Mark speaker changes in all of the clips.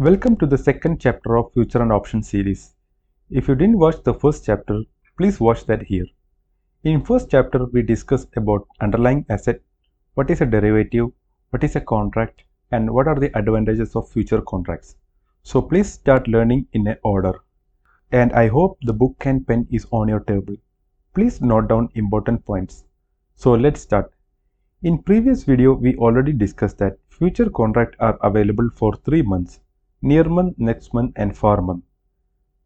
Speaker 1: Welcome to the second chapter of Future and Options series. If you didn't watch the first chapter, please watch that here. In first chapter, we discussed about underlying asset, what is a derivative, what is a contract, and what are the advantages of future contracts. So please start learning in a order. And I hope the book and pen is on your table. Please note down important points. So let's start. In previous video, we already discussed that future contracts are available for 3 months. Near month, next month and far month.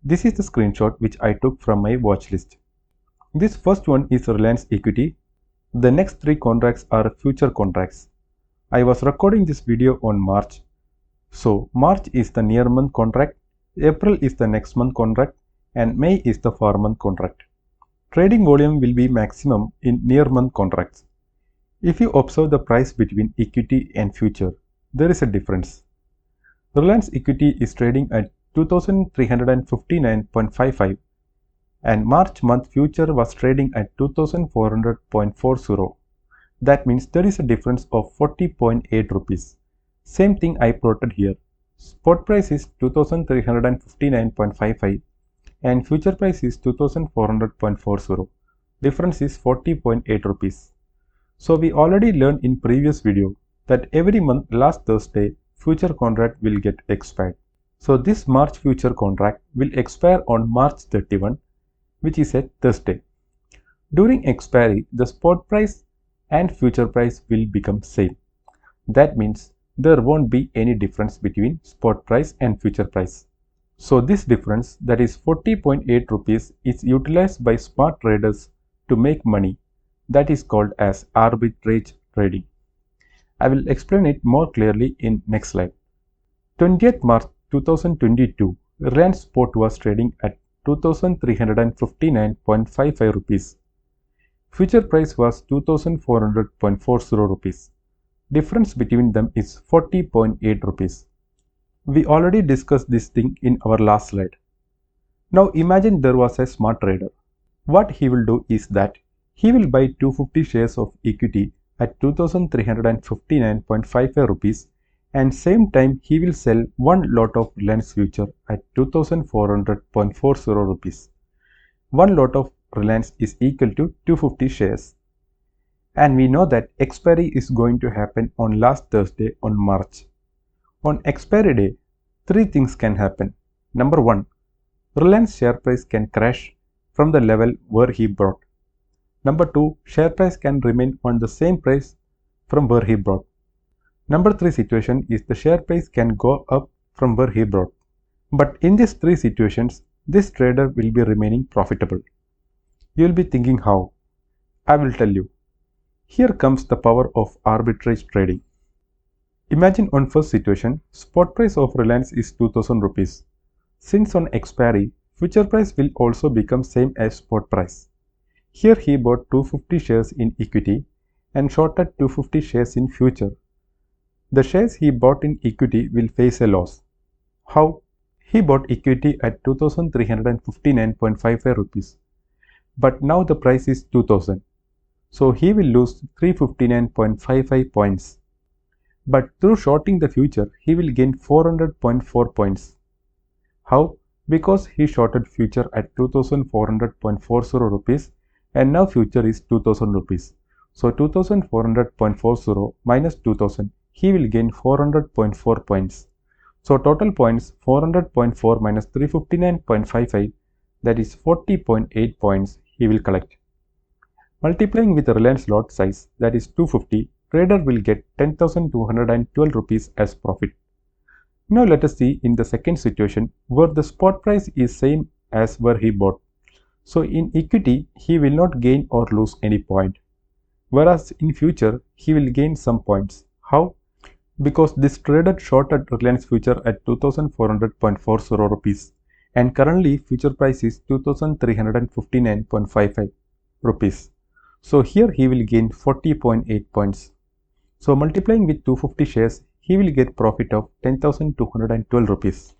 Speaker 1: This is the screenshot which I took from my watch list. This first one is Reliance Equity. The next 3 contracts are future contracts. I was recording this video on March. So March is the near month contract, April is the next month contract and May is the far month contract. Trading volume will be maximum in near month contracts. If you observe the price between equity and future, there is a difference. Reliance Equity is trading at 2359.55 and March month future was trading at 2400.40. That means there is a difference of 40.8 rupees. Same thing I plotted here. Spot price is 2359.55 and future price is 2400.40. Difference is 40.8 rupees. So we already learned in previous video that every month last Thursday future contract will get expired. So this March future contract will expire on March 31, which is a Thursday. During expiry, the spot price and future price will become same. That means there won't be any difference between spot price and future price. So this difference, that is 40.8 rupees, is utilized by smart traders to make money. That is called as arbitrage trading. I will explain it more clearly in next slide. 20th March 2022, Reliance Spot was trading at 2359.55 rupees. Future price was 2400.40 rupees. Difference between them is 40.8 rupees. We already discussed this thing in our last slide. Now imagine there was a smart trader. What he will do is that he will buy 250 shares of equity at 2359.55 rupees and same time he will sell one lot of Reliance future at 2400.40 rupees. One lot of Reliance is equal to 250 shares. And we know that expiry is going to happen on last Thursday on March. On expiry day, 3 things can happen. Number 1, Reliance share price can crash from the level where he bought. Number 2, share price can remain on the same price from where he bought. Number 3 situation is the share price can go up from where he bought. But in these 3 situations, this trader will be remaining profitable. You will be thinking how? I will tell you. Here comes the power of arbitrage trading. Imagine on first situation, spot price of Reliance is 2000 rupees. Since on expiry, future price will also become same as spot price. Here he bought 250 shares in equity and shorted 250 shares in future. The shares he bought in equity will face a loss. How? He bought equity at 2359.55 rupees. But now the price is 2000. So he will lose 359.55 points. But through shorting the future, he will gain 400.4 points. How? Because he shorted future at 2400.40 rupees and now future is 2000 rupees. So 2400.40 minus 2000, he will gain 400.4 points. So total points 400.4 minus 359.55, that is 40.8 points he will collect. Multiplying with the Reliance lot size, that is 250, trader will get 10,212 rupees as profit. Now let us see in the second situation where the spot price is same as where he bought. So in equity, he will not gain or lose any point. Whereas in future, he will gain some points. How? Because this trader shorted Reliance future at 2400.40 rupees and currently future price is 2359.55 rupees. So here he will gain 40.8 points. So multiplying with 250 shares, he will get profit of 10,212 rupees.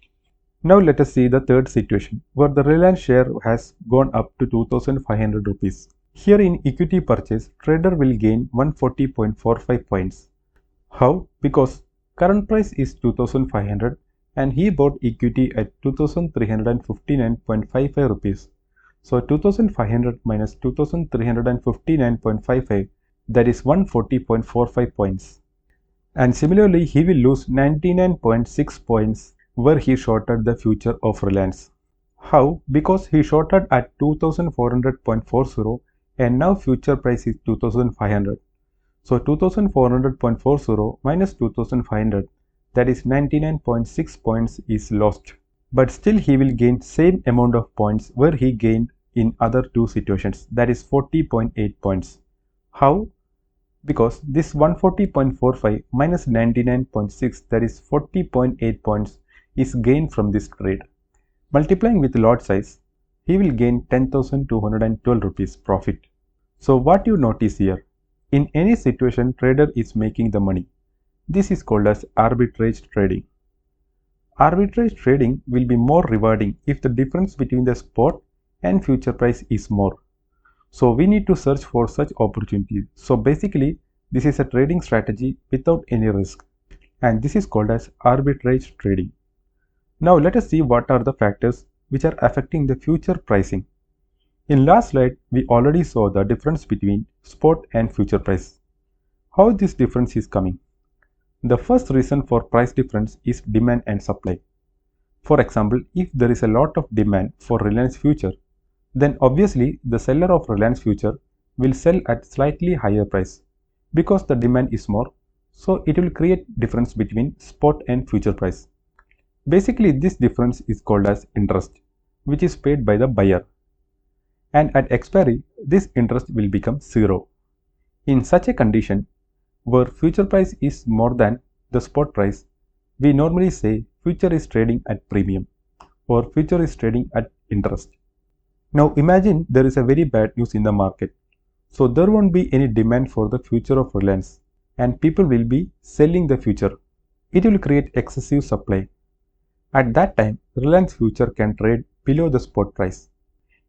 Speaker 1: Now let us see the third situation where the Reliance share has gone up to 2500 rupees. Here in equity purchase, trader will gain 140.45 points. How? Because current price is 2500 and he bought equity at 2359.55 rupees. So 2500 minus 2359.55, that is 140.45 points. And similarly, he will lose 99.6 points where he shorted the future of Reliance. How? Because he shorted at 2400.40 and now future price is 2500. So 2400.40 minus 2500, that is 99.6 points is lost. But still he will gain same amount of points where he gained in other two situations, that is 40.8 points. How? Because this 140.45 minus 99.6, that is 40.8 points, is gained from this trade. Multiplying with lot size, he will gain 10,212 rupees profit. So what you notice here, in any situation trader is making the money. This is called as arbitrage trading. Arbitrage trading will be more rewarding if the difference between the spot and future price is more. So we need to search for such opportunities. So basically this is a trading strategy without any risk, and this is called as arbitrage trading. Now let us see what are the factors which are affecting the future pricing. In last slide, we already saw the difference between spot and future price. How this difference is coming? The first reason for price difference is demand and supply. For example, if there is a lot of demand for Reliance future, then obviously the seller of Reliance future will sell at slightly higher price. Because the demand is more, so it will create difference between spot and future price. Basically, this difference is called as interest, which is paid by the buyer. And at expiry, this interest will become zero. In such a condition, where future price is more than the spot price, we normally say future is trading at premium or future is trading at interest. Now imagine there is a very bad news in the market. So there won't be any demand for the future of Reliance and people will be selling the future. It will create excessive supply. At that time, Reliance future can trade below the spot price.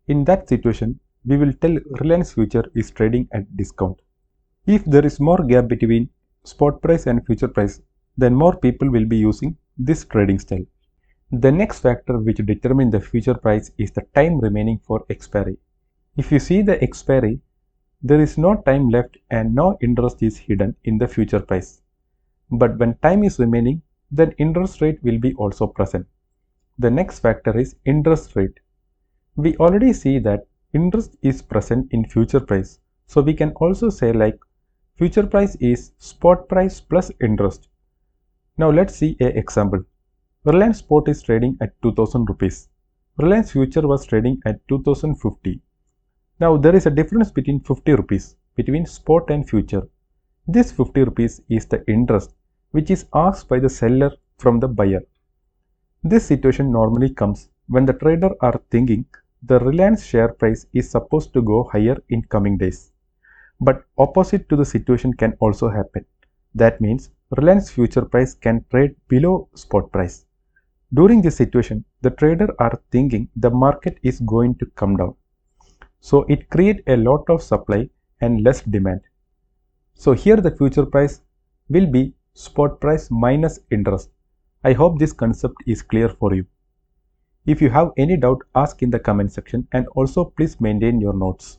Speaker 1: In that situation, we will tell Reliance future is trading at discount. If there is more gap between spot price and future price, then more people will be using this trading style. The next factor which determines the future price is the time remaining for expiry. If you see the expiry, there is no time left and no interest is hidden in the future price. But when time is remaining, then interest rate will be also present. The next factor is interest rate. We already see that interest is present in future price. So we can also say like future price is spot price plus interest. Now let's see an example. Reliance spot is trading at 2000 rupees. Reliance future was trading at 2050. Now there is a difference between 50 rupees between spot and future. This 50 rupees is the interest which is asked by the seller from the buyer. This situation normally comes when the trader are thinking the Reliance share price is supposed to go higher in coming days. But opposite to the situation can also happen. That means Reliance future price can trade below spot price. During this situation, the trader are thinking the market is going to come down. So it creates a lot of supply and less demand. So here the future price will be spot price minus interest. I hope this concept is clear for you. If you have any doubt, ask in the comment section and also please maintain your notes.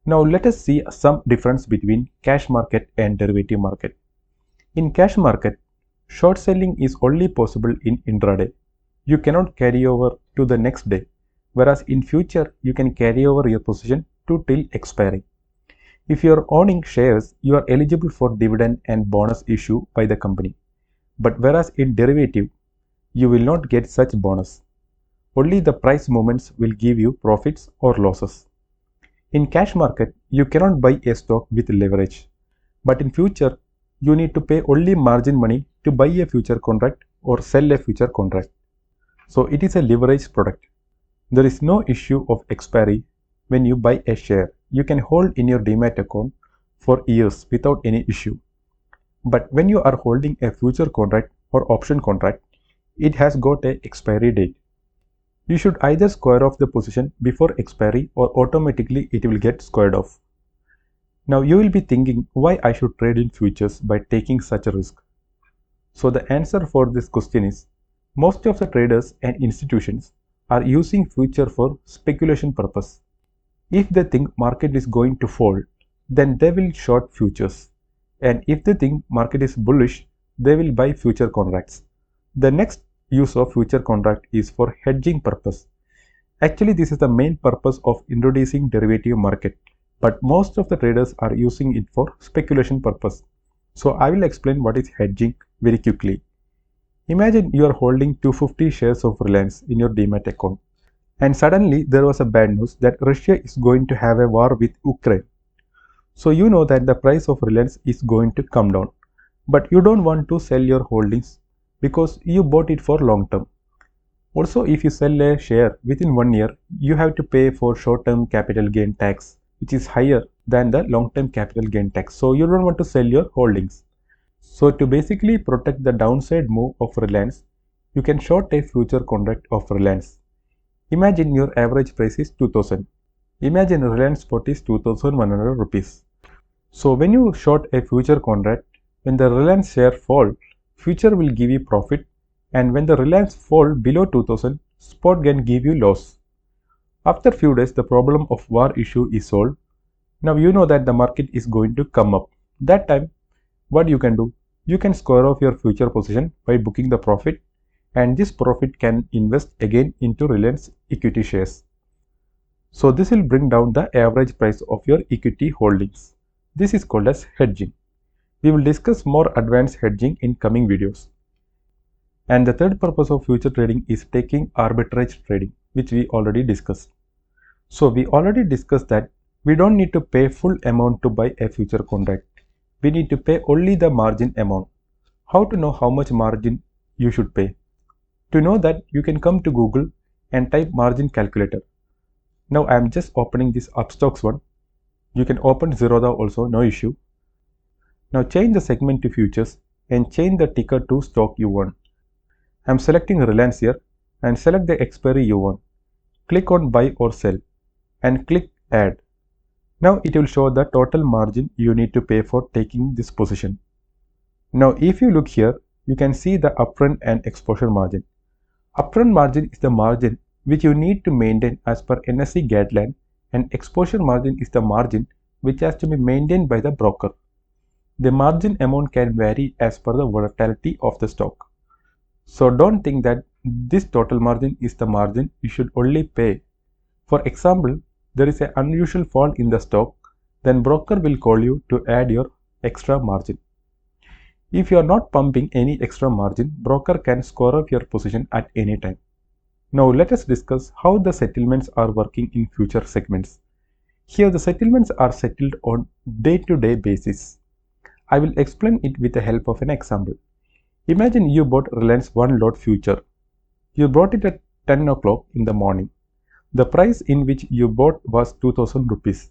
Speaker 1: Now let us see some difference between cash market and derivative market. In cash market, short selling is only possible in intraday. You cannot carry over to the next day, whereas in future you can carry over your position to till expiry. If you are owning shares, you are eligible for dividend and bonus issue by the company. But whereas in derivative, you will not get such bonus. Only the price movements will give you profits or losses. In cash market, you cannot buy a stock with leverage. But in future, you need to pay only margin money to buy a future contract or sell a future contract. So it is a leveraged product. There is no issue of expiry when you buy a share. You can hold in your demat account for years without any issue. But when you are holding a future contract or option contract, it has got a expiry date. You should either square off the position before expiry or automatically it will get squared off. Now you will be thinking why I should trade in futures by taking such a risk. So the answer for this question is Most of the traders and institutions are using future for speculation purpose. If they think market is going to fall, then they will short futures. And if they think market is bullish, they will buy future contracts. The next use of future contract is for hedging purpose. Actually, this is the main purpose of introducing derivative market, but most of the traders are using it for speculation purpose. So I will explain what is hedging very quickly. Imagine you are holding 250 shares of Reliance in your Demat account, and suddenly there was a bad news that Russia is going to have a war with Ukraine. So you know that the price of Reliance is going to come down, but you don't want to sell your holdings because you bought it for long term. Also, if you sell a share within 1 year, you have to pay for short-term capital gain tax, which is higher than the long-term capital gain tax. So you don't want to sell your holdings. So to basically protect the downside move of Reliance, you can short a future contract of Reliance. Imagine your average price is 2000. Imagine Reliance spot is 2100 rupees. So when you short a future contract, when the Reliance share fall, future will give you profit, and when the Reliance fall below 2000, spot can give you loss. After few days, the problem of war issue is solved. Now you know that the market is going to come up. That time, what you can do? You can square off your future position by booking the profit, and this profit can invest again into Reliance equity shares. So this will bring down the average price of your equity holdings. This is called as hedging. We will discuss more advanced hedging in coming videos. And the third purpose of future trading is taking arbitrage trading, which we already discussed. So we already discussed that we don't need to pay full amount to buy a future contract. We need to pay only the margin amount. How to know how much margin you should pay? To know that, you can come to Google and type margin calculator. Now I am just opening this Upstocks one. You can open Zerodha also, no issue. Now change the segment to futures and change the ticker to stock you want. I am selecting Reliance here and select the expiry you want. Click on buy or sell and click add. Now it will show the total margin you need to pay for taking this position. Now if you look here, you can see the upfront and exposure margin. Upfront margin is the margin which you need to maintain as per NSE guideline, and exposure margin is the margin which has to be maintained by the broker. The margin amount can vary as per the volatility of the stock. So don't think that this total margin is the margin you should only pay. For example, there is an unusual fall in the stock, then broker will call you to add your extra margin. If you are not pumping any extra margin, broker can score up your position at any time. Now let us discuss how the settlements are working in future segments. Here the settlements are settled on day-to-day basis. I will explain it with the help of an example. Imagine you bought Reliance 1 lot future. You bought it at 10 o'clock in the morning. The price in which you bought was 2000 rupees.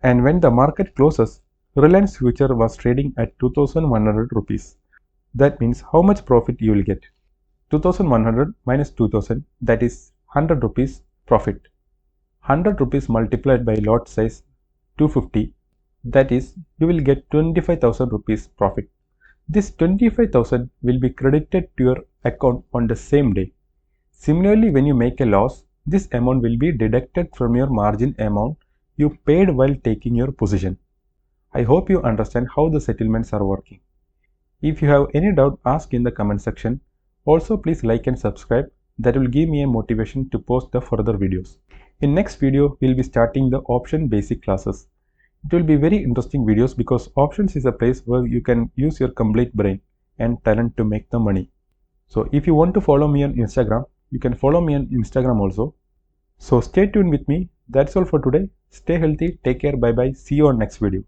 Speaker 1: And when the market closes, Reliance future was trading at 2100 rupees. That means how much profit you will get? 2100 minus 2000, that is 100 rupees profit. 100 rupees multiplied by lot size 250, that is you will get 25,000 rupees profit. This 25,000 will be credited to your account on the same day. Similarly, when you make a loss, this amount will be deducted from your margin amount you paid while taking your position. I hope you understand how the settlements are working. If you have any doubt, ask in the comment section. Also, please like and subscribe. That will give me a motivation to post the further videos. In next video, we will be starting the option basic classes. It will be very interesting videos because options is a place where you can use your complete brain and talent to make the money. So if you want to follow me on Instagram, you can follow me on Instagram also. So stay tuned with me. That's all for today. Stay healthy. Take care. Bye bye. See you on next video.